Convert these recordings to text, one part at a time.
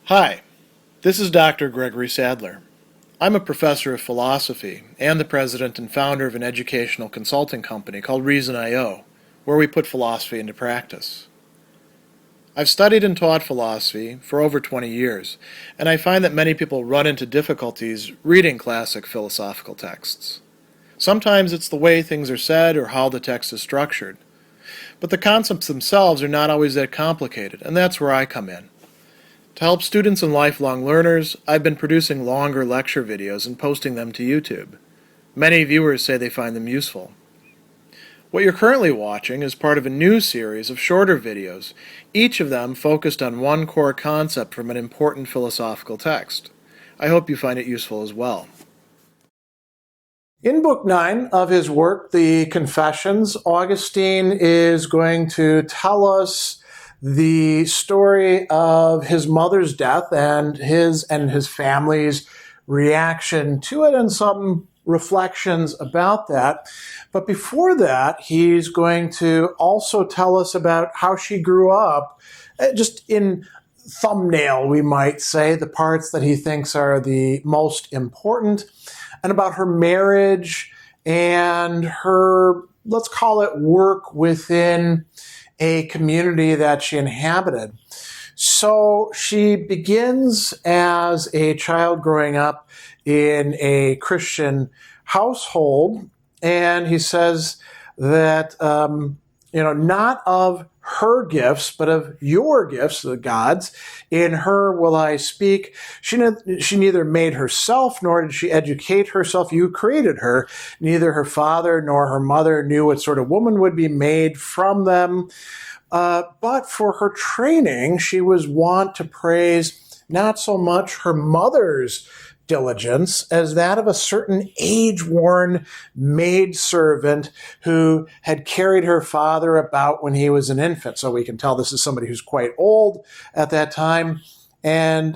Hi, this is Dr. Gregory Sadler. I'm a professor of philosophy and the president and founder of an educational consulting company called Reason.io, where we put philosophy into practice. I've studied and taught philosophy for over 20 years, and I find that many people run into difficulties reading classic philosophical texts. Sometimes it's the way things are said or how the text is structured. But the concepts themselves are not always that complicated, and that's where I come in. To help students and lifelong learners, I've been producing longer lecture videos and posting them to YouTube. Many viewers say they find them useful. What you're currently watching is part of a new series of shorter videos, each of them focused on one core concept from an important philosophical text. I hope you find it useful as well. In Book 9 of his work, The Confessions, Augustine is going to tell us the story of his mother's death and his family's reaction to it and some reflections about that. But before that, he's going to also tell us about how she grew up, just in thumbnail, we might say, the parts that he thinks are the most important, and about her marriage and her, let's call it, work within a community that she inhabited. So she begins as a child growing up in a Christian household, and he says that, not of her gifts, but of your gifts, the God's. In her will I speak. She neither made herself, nor did she educate herself. You created her. Neither her father nor her mother knew what sort of woman would be made from them. But for her training, she was wont to praise not so much her mother's diligence as that of a certain age-worn maidservant who had carried her father about when he was an infant. So we can tell this is somebody who's quite old at that time. And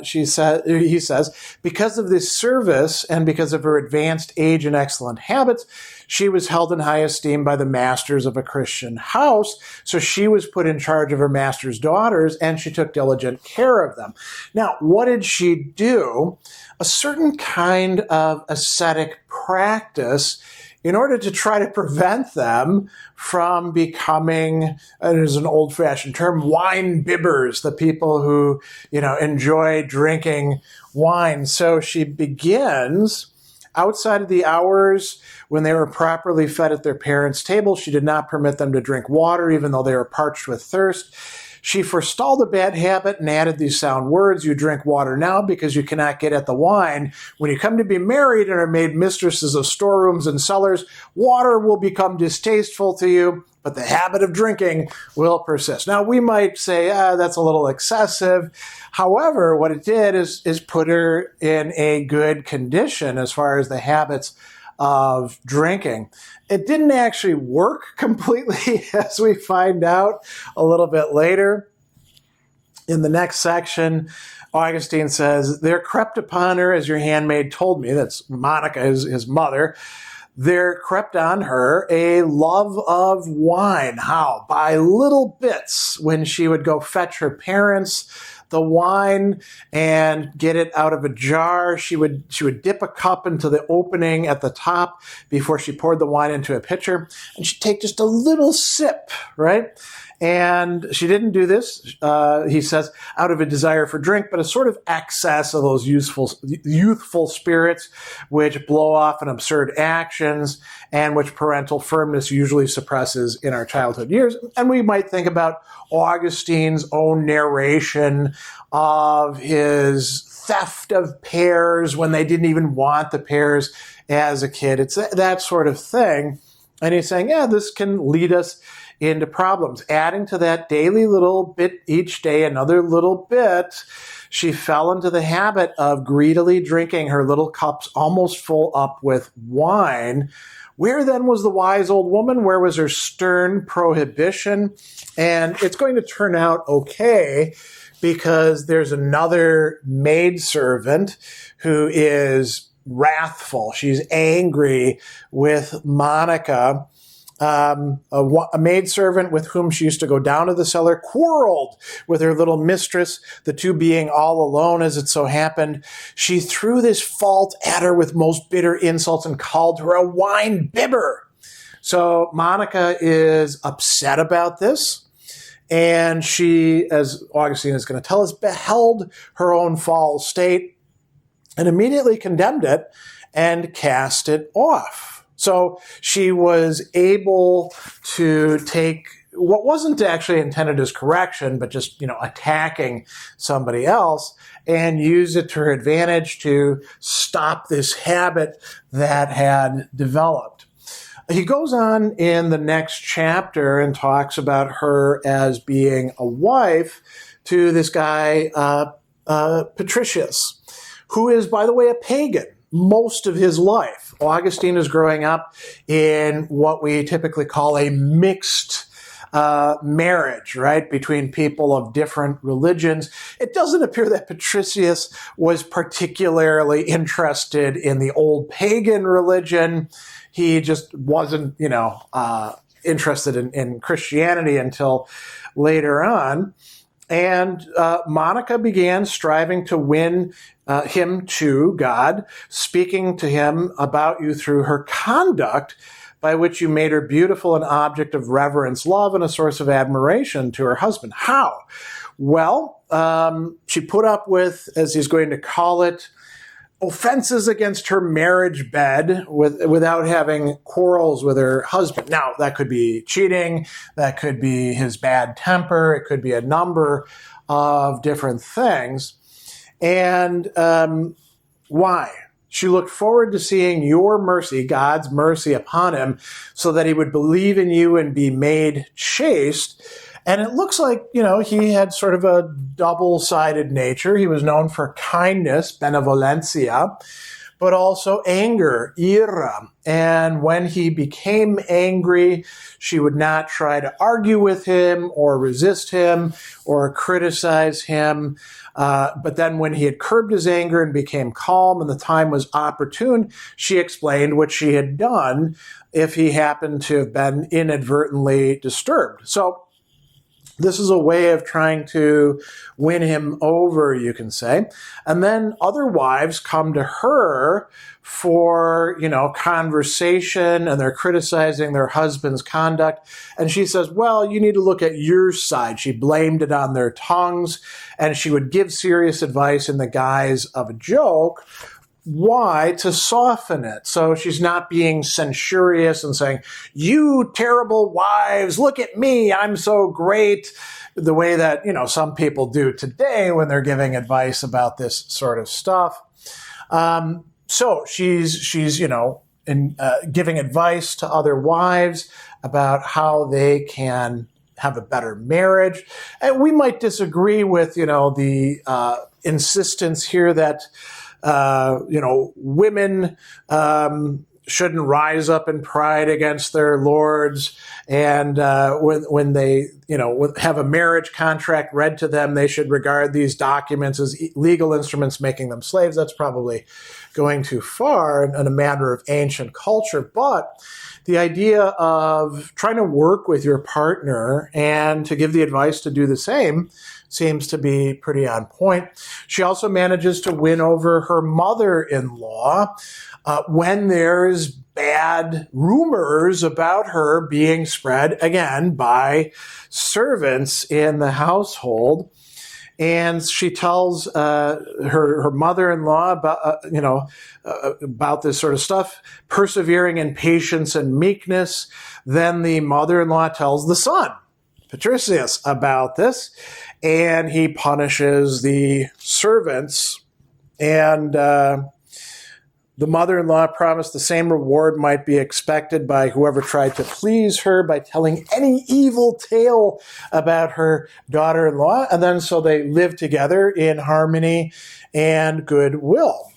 he says, because of this service and because of her advanced age and excellent habits, she was held in high esteem by the masters of a Christian house. So she was put in charge of her master's daughters, and she took diligent care of them. Now, what did she do? A certain kind of ascetic practice in order to try to prevent them from becoming, there's an old-fashioned term, wine bibbers, the people who, enjoy drinking wine. So she begins outside of the hours when they were properly fed at their parents' table. She did not permit them to drink water, even though they were parched with thirst. She forestalled a bad habit and added these sound words: you drink water now because you cannot get at the wine. When you come to be married and are made mistresses of storerooms and cellars, water will become distasteful to you, but the habit of drinking will persist. Now, we might say, that's a little excessive. However, what it did is put her in a good condition as far as the habits of drinking. It didn't actually work completely, as we find out a little bit later. In the next section, Augustine says, there crept upon her, as your handmaid told me, that's Monica, his mother, there crept on her a love of wine. How? By little bits, when she would go fetch her parents the wine and get it out of a jar. She would dip a cup into the opening at the top before she poured the wine into a pitcher, and she'd take just a little sip, right? And she didn't do this, he says, out of a desire for drink, but a sort of excess of those youthful spirits which blow off in absurd actions and which parental firmness usually suppresses in our childhood years. And we might think about Augustine's own narration of his theft of pears when they didn't even want the pears as a kid. It's that sort of thing. And he's saying, this can lead us into problems. Adding to that daily little bit each day, another little bit, she fell into the habit of greedily drinking her little cups almost full up with wine. Where then was the wise old woman? Where was her stern prohibition? And it's going to turn out okay, because there's another maidservant who is wrathful. She's angry with Monica, a maidservant with whom she used to go down to the cellar, quarreled with her little mistress, the two being all alone as it so happened. She threw this fault at her with most bitter insults and called her a wine bibber. So Monica is upset about this. And she, as Augustine is going to tell us, beheld her own foul state and immediately condemned it and cast it off. So she was able to take what wasn't actually intended as correction, but just, attacking somebody else, and use it to her advantage to stop this habit that had developed. He goes on in the next chapter and talks about her as being a wife to this guy, Patricius, who is, by the way, a pagan most of his life. Augustine is growing up in what we typically call a mixed marriage, right, between people of different religions. It doesn't appear that Patricius was particularly interested in the old pagan religion. He just wasn't, interested in Christianity until later on. And Monica began striving to win him to God, speaking to him about you through her conduct, by which you made her beautiful, an object of reverence, love, and a source of admiration to her husband. How? Well, she put up with, as he's going to call it, offenses against her marriage bed without having quarrels with her husband. Now, that could be cheating, that could be his bad temper, it could be a number of different things. And why? She looked forward to seeing your mercy, God's mercy upon him, so that he would believe in you and be made chaste. And it looks like, he had sort of a double-sided nature. He was known for kindness, benevolencia, but also anger, ira. And when he became angry, she would not try to argue with him or resist him or criticize him. But then when he had curbed his anger and became calm and the time was opportune, she explained what she had done if he happened to have been inadvertently disturbed. So this is a way of trying to win him over, you can say. And then other wives come to her for, conversation, and they're criticizing their husband's conduct. And she says, well, you need to look at your side. She blamed it on their tongues, and she would give serious advice in the guise of a joke. Why? To soften it. So she's not being censorious and saying, you terrible wives, look at me, I'm so great, the way that, some people do today when they're giving advice about this sort of stuff. So she's giving advice to other wives about how they can have a better marriage. And we might disagree with, the insistence here that women shouldn't rise up in pride against their lords, and when they, have a marriage contract read to them, they should regard these documents as legal instruments making them slaves. That's probably going too far in a matter of ancient culture. But the idea of trying to work with your partner and to give the advice to do the same seems to be pretty on point. She also manages to win over her mother-in-law when there's bad rumors about her being spread, again, by servants in the household. And she tells her mother-in-law about this sort of stuff, persevering in patience and meekness. Then the mother-in-law tells the son, Patricius, about this, and he punishes the servants. And the mother-in-law promised the same reward might be expected by whoever tried to please her by telling any evil tale about her daughter-in-law. And then so they lived together in harmony and goodwill.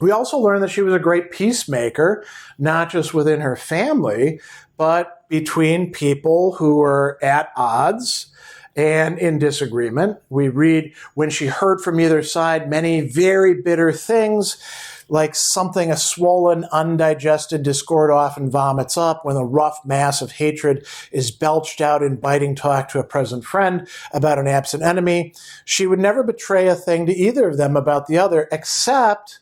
We also learn that she was a great peacemaker, not just within her family, but between people who were at odds and in disagreement. We read, when she heard from either side many very bitter things, like something a swollen, undigested discord often vomits up when a rough mass of hatred is belched out in biting talk to a present friend about an absent enemy. She would never betray a thing to either of them about the other, except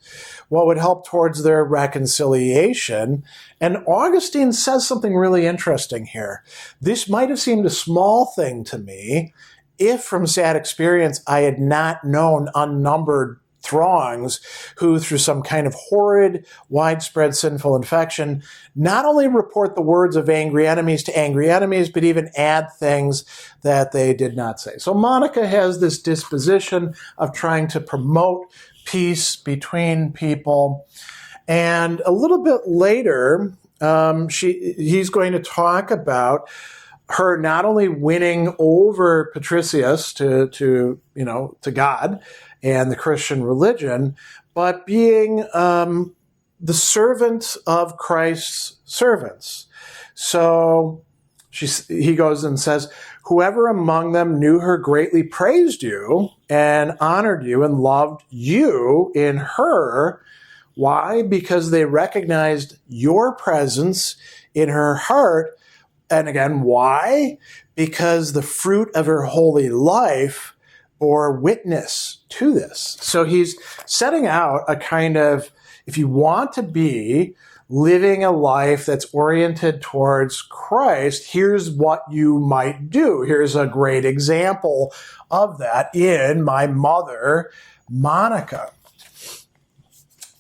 what would help towards their reconciliation. And Augustine says something really interesting here. This might have seemed a small thing to me if from sad experience I had not known unnumbered throngs who, through some kind of horrid, widespread sinful infection, not only report the words of angry enemies to angry enemies, but even add things that they did not say. So Monica has this disposition of trying to promote peace between people. And a little bit later, he's going to talk about her not only winning over Patricius to God and the Christian religion, but being the servant of Christ's servants. So he goes and says, whoever among them knew her greatly praised you and honored you and loved you in her. Why? Because they recognized your presence in her heart. And again, why? Because the fruit of her holy life bore witness to this. So he's setting out a kind of, if you want to be living a life that's oriented towards Christ, here's what you might do. Here's a great example of that in my mother, Monica.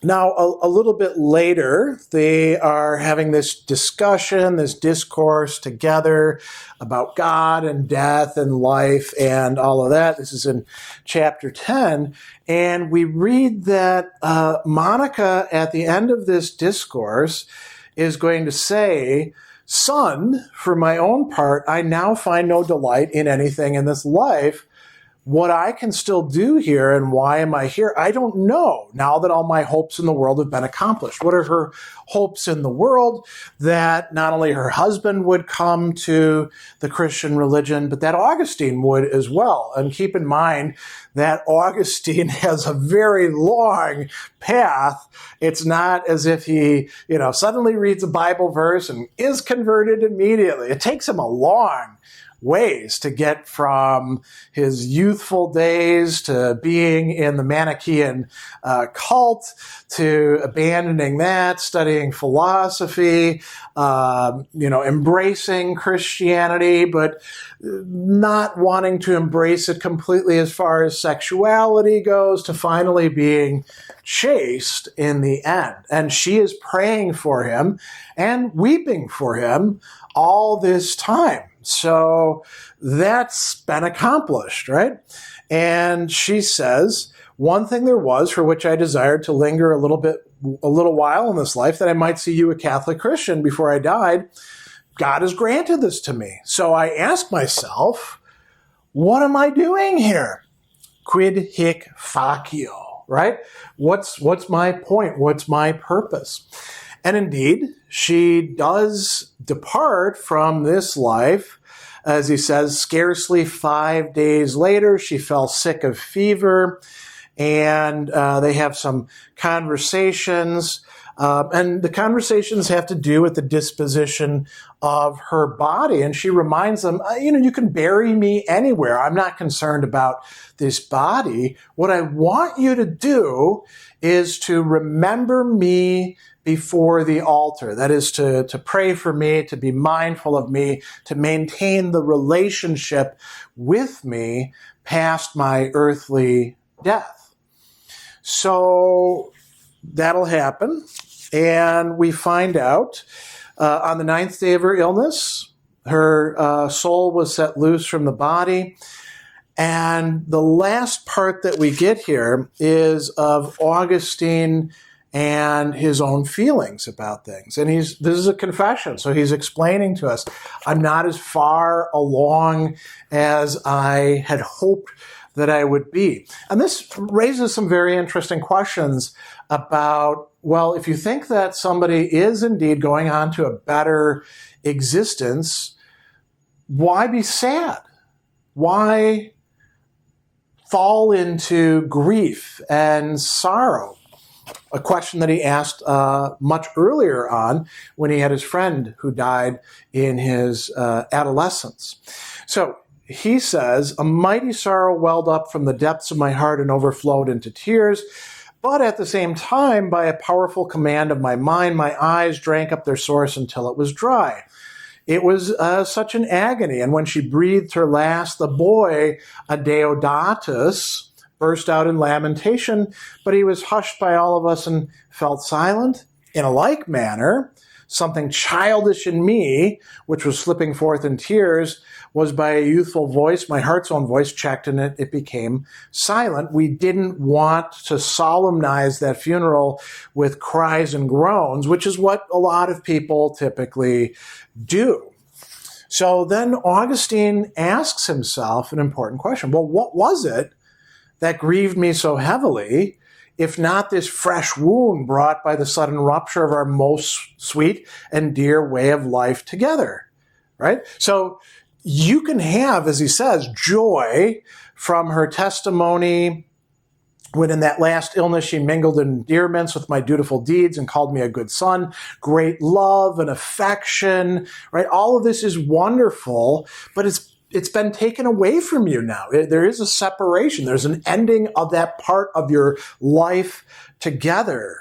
Now, a little bit later, they are having this discussion, this discourse together about God and death and life and all of that. This is in chapter 10. And we read that Monica, at the end of this discourse, is going to say, "Son, for my own part, I now find no delight in anything in this life. What I can still do here and why am I here, I don't know, now that all my hopes in the world have been accomplished." What are her hopes in the world? That not only her husband would come to the Christian religion, but that Augustine would as well. And keep in mind that Augustine has a very long path. It's not as if he, suddenly reads a Bible verse and is converted immediately. It takes him a long ways to get from his youthful days to being in the Manichaean cult to abandoning that, studying philosophy, embracing Christianity, but not wanting to embrace it completely as far as sexuality goes, to finally being chaste in the end. And she is praying for him and weeping for him all this time. So that's been accomplished, right? And she says, "One thing there was for which I desired to linger a little while in this life, that I might see you a Catholic Christian before I died. God has granted this to me. So I ask myself, what am I doing here? Quid hic facio, right? What's my point? What's my purpose?" And indeed, she does depart from this life. As he says, scarcely 5 days later, she fell sick of fever, and they have some conversations. And the conversations have to do with the disposition of her body. And she reminds them, you can bury me anywhere. I'm not concerned about this body. What I want you to do is to remember me before the altar. That is to pray for me, to be mindful of me, to maintain the relationship with me past my earthly death. So that'll happen. And we find out on the 9th day of her illness, her soul was set loose from the body. And the last part that we get here is of Augustine and his own feelings about things. And this is a confession, so he's explaining to us, I'm not as far along as I had hoped that I would be. And this raises some very interesting questions about, well, if you think that somebody is indeed going on to a better existence, why be sad? Why fall into grief and sorrow? a question that he asked much earlier on when he had his friend who died in his adolescence. So he says, "A mighty sorrow welled up from the depths of my heart and overflowed into tears. But at the same time, by a powerful command of my mind, my eyes drank up their source until it was dry. It was such an agony. And when she breathed her last, the boy, Adeodatus, burst out in lamentation, but he was hushed by all of us and felt silent. In a like manner, something childish in me, which was slipping forth in tears, was by a youthful voice, my heart's own voice, checked, and it became silent." We didn't want to solemnize that funeral with cries and groans, which is what a lot of people typically do. So then Augustine asks himself an important question. Well, what was it that grieved me so heavily, if not this fresh wound brought by the sudden rupture of our most sweet and dear way of life together, right? So you can have, as he says, joy from her testimony when in that last illness she mingled endearments with my dutiful deeds and called me a good son, great love and affection, right? All of this is wonderful, but it's been taken away from you now. There is a separation. There's an ending of that part of your life together.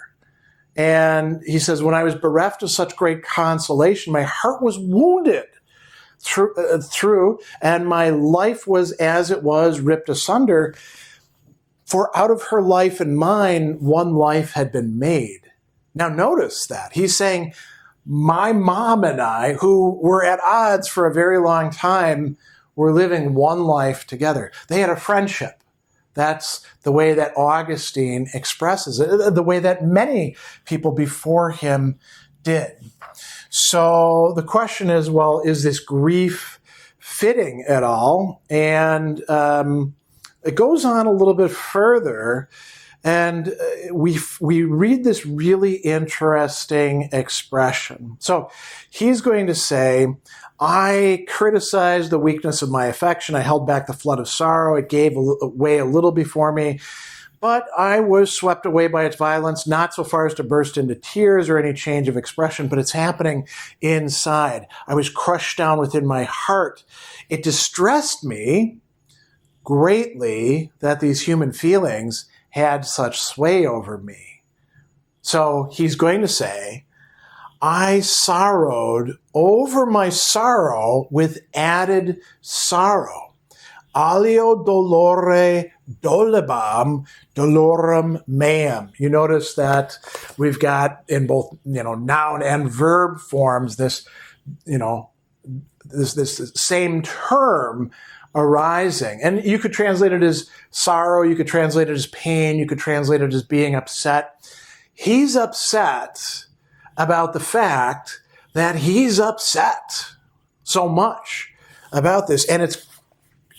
And he says, when I was bereft of such great consolation, my heart was wounded through, and my life was as it was ripped asunder. For out of her life and mine, one life had been made. Now notice that. He's saying, my mom and I, who were at odds for a very long time, were living one life together. They had a friendship. That's the way that Augustine expresses it, the way that many people before him did. So the question is, well, is this grief fitting at all? And it goes on a little bit further, and we read this really interesting expression. So he's going to say, I criticized the weakness of my affection. I held back the flood of sorrow. It gave way a little before me, but I was swept away by its violence, not so far as to burst into tears or any change of expression, but it's happening inside. I was crushed down within my heart. It distressed me greatly that these human feelings had such sway over me. So he's going to say, I sorrowed over my sorrow with added sorrow. Alio dolore dolebam dolorem meam. You notice that we've got in both, noun and verb forms this same term arising. And you could translate it as sorrow, you could translate it as pain, you could translate it as being upset. He's upset about the fact that he's upset so much about this, and it's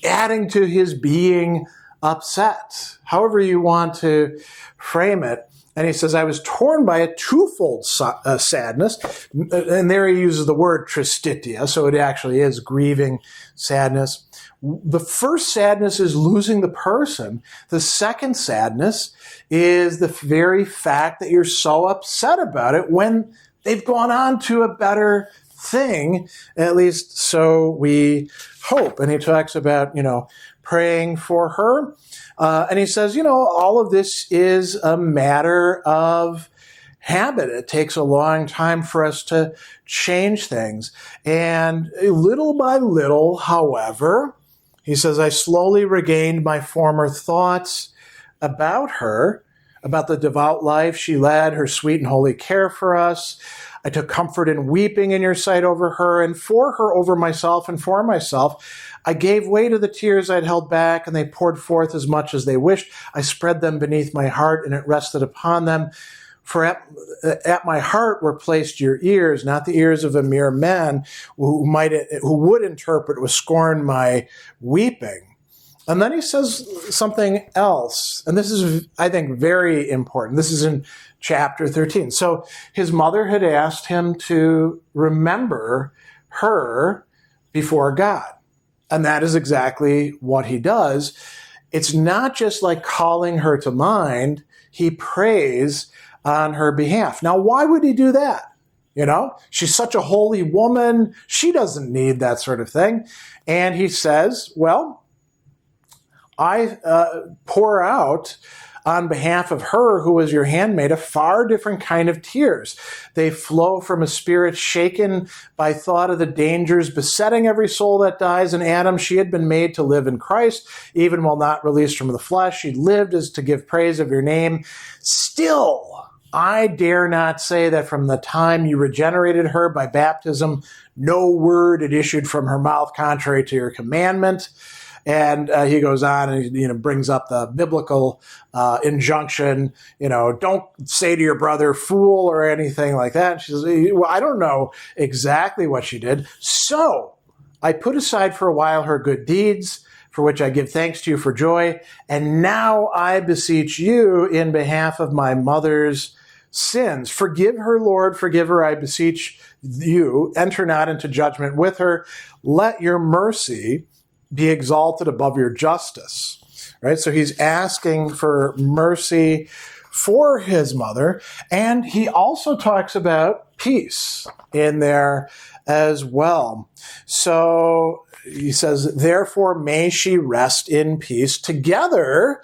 adding to his being upset, however you want to frame it. And he says, I was torn by a twofold sadness. And there he uses the word tristitia, so it actually is grieving sadness. The first sadness is losing the person. The second sadness is the very fact that you're so upset about it when they've gone on to a better thing, at least so we hope. And he talks about, praying for her. And he says, all of this is a matter of habit. It takes a long time for us to change things. And little by little, however, he says, I slowly regained my former thoughts about her, about the devout life she led, her sweet and holy care for us. I took comfort in weeping in your sight over her, and for her over myself, and for myself. I gave way to the tears I'd held back, and they poured forth as much as they wished. I spread them beneath my heart, and it rested upon them. For at my heart were placed your ears, not the ears of a mere man who would interpret with scorn my weeping. And then he says something else, and this is, I think, very important. This is in chapter 13. So his mother had asked him to remember her before God. And that is exactly what he does. It's not just like calling her to mind. he prays on her behalf. Now, why would he do that? She's such a holy woman. She doesn't need that sort of thing. And he says, well, I pour out on behalf of her who is your handmaid a far different kind of tears. They flow from a spirit shaken by thought of the dangers besetting every soul that dies. In Adam, she had been made to live in Christ, even while not released from the flesh. She lived as to give praise of your name. Still, I dare not say that from the time you regenerated her by baptism, no word had issued from her mouth contrary to your commandment. And he goes on and brings up the biblical injunction, don't say to your brother fool or anything like that. And she says, well, I don't know exactly what she did. So I put aside for a while her good deeds, for which I give thanks to you for joy. And now I beseech you in behalf of my mother's sins. Forgive her, Lord, forgive her, I beseech you. Enter not into judgment with her. Let your mercy be exalted above your justice. Right? So he's asking for mercy for his mother. And he also talks about peace in there as well. So he says, therefore may she rest in peace together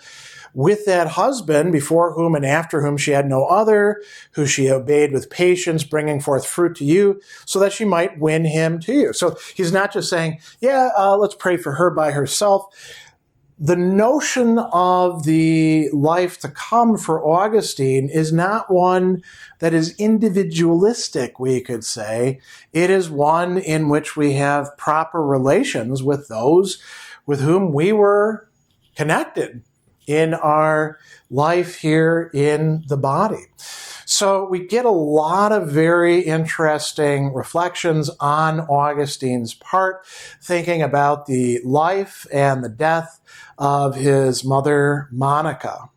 with that husband before whom and after whom she had no other, who she obeyed with patience, bringing forth fruit to you, so that she might win him to you. So he's not just saying, let's pray for her by herself. The notion of the life to come for Augustine is not one that is individualistic, we could say. It is one in which we have proper relations with those with whom we were connected in our life here in the body. So we get a lot of very interesting reflections on Augustine's part, thinking about the life and the death of his mother, Monica.